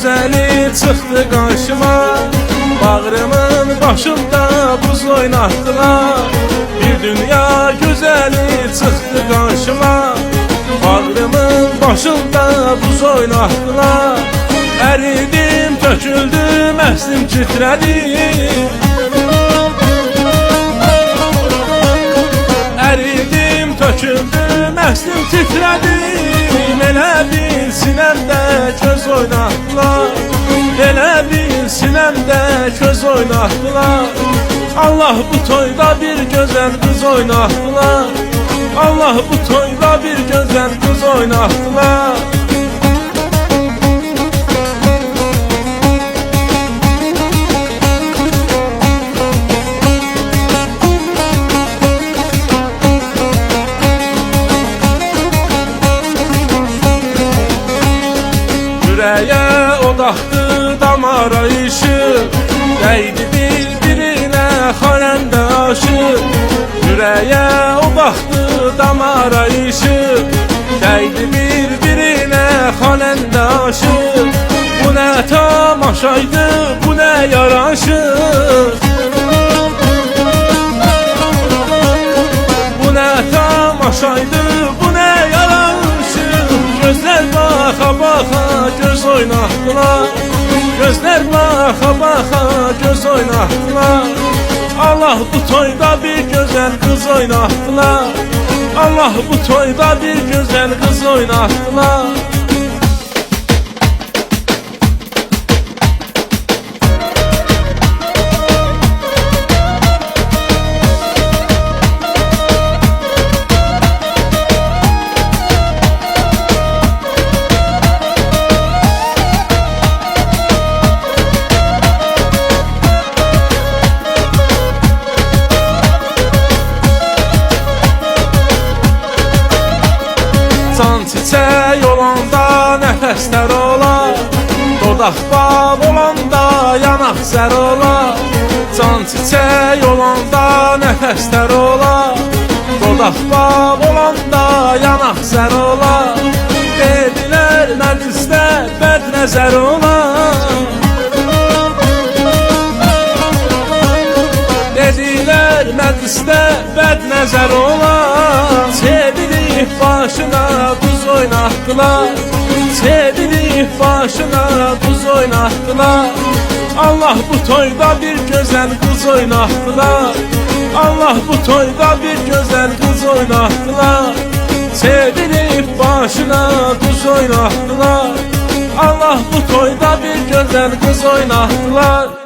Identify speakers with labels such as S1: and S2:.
S1: gözeli çıktı karşıma. Bağrımın başında buz oynattılar. Bir dünya güzeli çıktı karşıma. Bağrımın başında buz oynattılar. Eridim, töküldüm, əslim titredi. Eridim, töküldüm, əslim titredi. Elə bil sinəmdə göz oynatdılar. Elə bil sinəmdə göz oynatdılar. Allah bu toyda bir gözəl qız oynatdılar. Allah bu toyda bir gözəl qız oynatdılar. Yüreğe odaktı damar ayışı, değdi birbirine halende aşık. Yüreğe odaktı damar ayışı, değdi birbirine halende aşık. Bu ne tamaşaydı, bu ne yaraşık. Bu ne tamaşaydı, bu ne yaraşık. Gözler baxa baxa göz oynatdılar. Gözler baxa baxa göz oynatdılar. Allah bu toyda bir güzel kız oynattılar. Allah bu toyda bir güzel kız oynattılar. Can çiçək olanda nəfəslər olar. Dodaq bal olanda yanaq zər olar. Can çiçək olanda nəfəslər olar. Dodaq bal olanda yanaq zər olar. Dedilər məclisdə bəd nəzər olar. Dedilər məclisdə bəd nəzər olar. Çevirib başına buz oynattılar. Çevirib başına buz oynattılar. Allah bu toyda bir güzel kız oynattılar. Allah bu toyda bir güzel kız oynattılar. Çevirib başına buz oynattılar. Allah bu toyda bir güzel kız oynattılar.